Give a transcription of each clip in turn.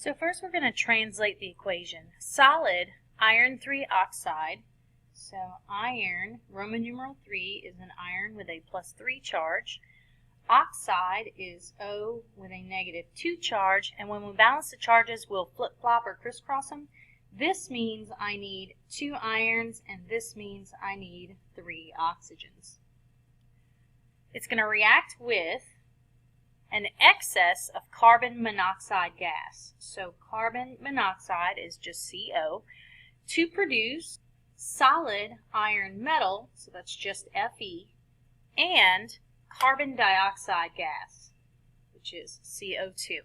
So first we're going to translate the equation. Solid iron 3 oxide. So iron, Roman numeral 3, is an iron with a +3 charge. Oxide is O with a -2 charge, and when we balance the charges we'll flip-flop or crisscross them. This means I need 2 irons and this means I need 3 oxygens. It's going to react with an excess of carbon monoxide gas. So carbon monoxide is just CO to produce solid iron metal, so that's just Fe, and carbon dioxide gas, which is CO2.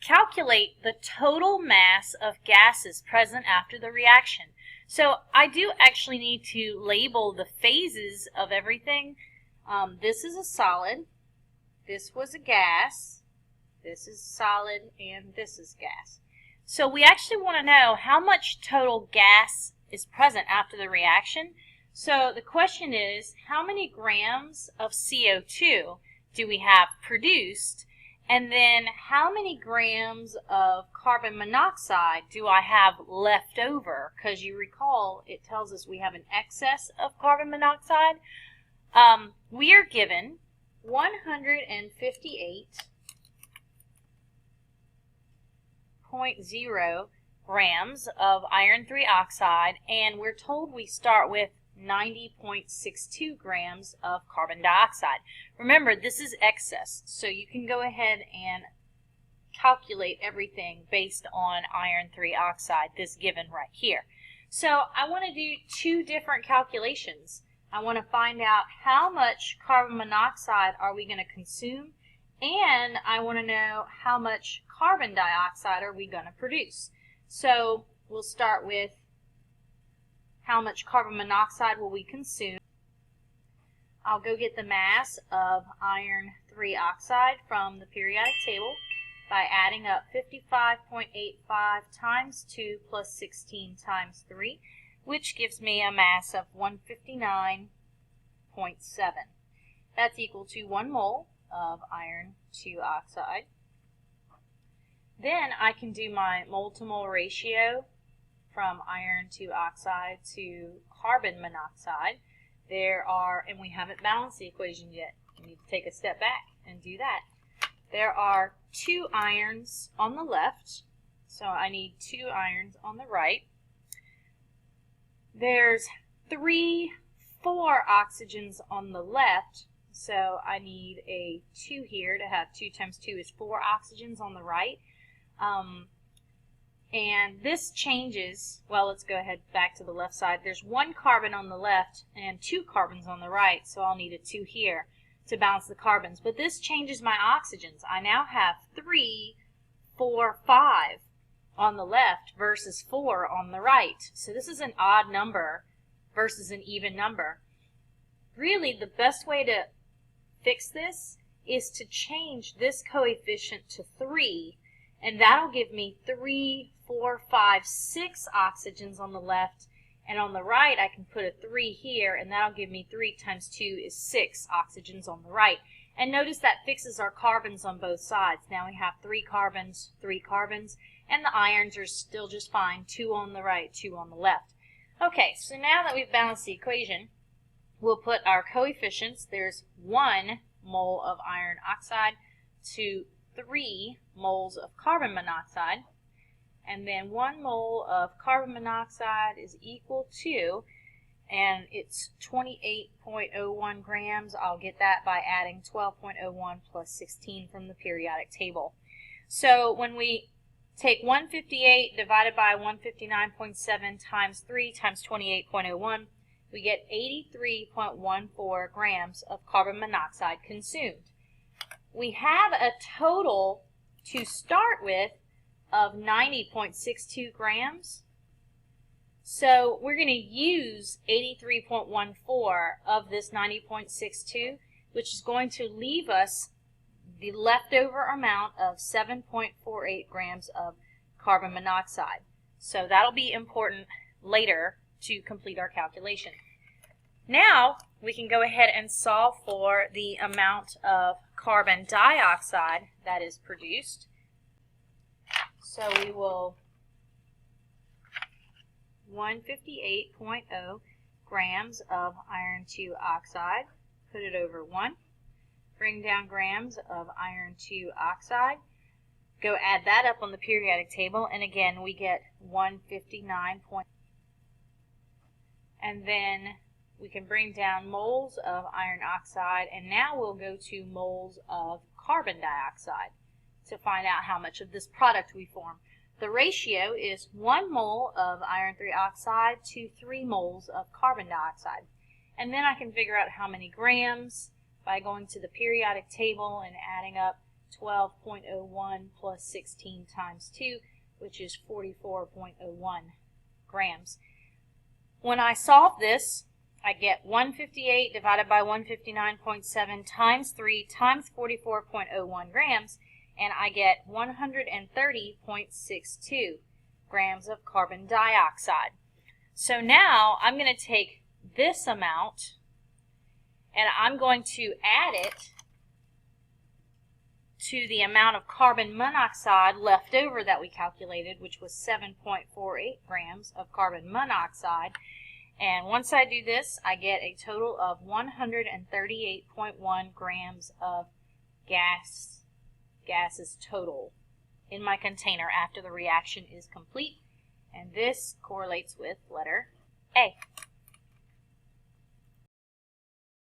Calculate the total mass of gases present after the reaction. So I do actually need to label the phases of everything. This is a solid, this was a gas, this is solid, and this is gas. So we actually want to know how much total gas is present after the reaction. So the question is, how many grams of CO2 do we have produced? And then how many grams of carbon monoxide do I have left over? Because you recall it tells us we have an excess of carbon monoxide. We are given 158.0 grams of iron 3 oxide, and we're told we start with 90.62 grams of carbon dioxide. Remember, this is excess, so you can go ahead and calculate everything based on iron 3 oxide, this given right here. So I want to do 2 different calculations. I want to find out how much carbon monoxide are we going to consume, and I want to know how much carbon dioxide are we going to produce. So we'll start with how much carbon monoxide will we consume. I'll go get the mass of iron 3 oxide from the periodic table by adding up 55.85 times 2 plus 16 times 3, which gives me a mass of 159.7. That's equal to 1 mole of iron 2 oxide. Then I can do my mole to mole ratio from iron 2 oxide to carbon monoxide. And we haven't balanced the equation yet. We need to take a step back and do that. There are 2 irons on the left, so I need 2 irons on the right. There's 4 oxygens on the left, so I need a 2 here to have 2 times 2 is 4 oxygens on the right. And this changes, well, let's go ahead back to the left side. There's 1 carbon on the left and 2 carbons on the right, so I'll need a 2 here to balance the carbons. But this changes my oxygens. I now have 3, 4, 5 on the left versus 4 on the right. So this is an odd number versus an even number. Really, the best way to fix this is to change this coefficient to 3, and that'll give me 3, 4, 5, 6 oxygens on the left, and on the right I can put a 3 here, and that'll give me 3 times 2 is 6 oxygens on the right. And notice that fixes our carbons on both sides. Now we have 3 carbons, and the irons are still just fine, 2 on the right, 2 on the left. Okay, so now that we've balanced the equation, we'll put our coefficients. There's 1 mole of iron oxide to 3 moles of carbon monoxide, and then 1 mole of carbon monoxide is equal to, and it's 28.01 grams. I'll get that by adding 12.01 plus 16 from the periodic table. So when we take 158 divided by 159.7 times 3 times 28.01, we get 83.14 grams of carbon monoxide consumed. We have a total to start with of 90.62 grams. So we're going to use 83.14 of this 90.62, which is going to leave us the leftover amount of 7.48 grams of carbon monoxide. So that'll be important later to complete our calculation. Now we can go ahead and solve for the amount of carbon dioxide that is produced. So we will 158.0 grams of iron 2 oxide, put it over 1, bring down grams of iron 2 oxide, go add that up on the periodic table, and again we get 159. And then we can bring down moles of iron oxide, and now we'll go to moles of carbon dioxide to find out how much of this product we form. The ratio is 1 mole of iron 3 oxide to 3 moles of carbon dioxide. And then I can figure out how many grams by going to the periodic table and adding up 12.01 plus 16 times 2, which is 44.01 grams. When I solve this, I get 158 divided by 159.7 times 3 times 44.01 grams, and I get 130.62 grams of carbon dioxide. So now I'm going to take this amount and I'm going to add it to the amount of carbon monoxide left over that we calculated, which was 7.48 grams of carbon monoxide. And once I do this, I get a total of 138.1 grams of gases total in my container after the reaction is complete. And this correlates with letter A.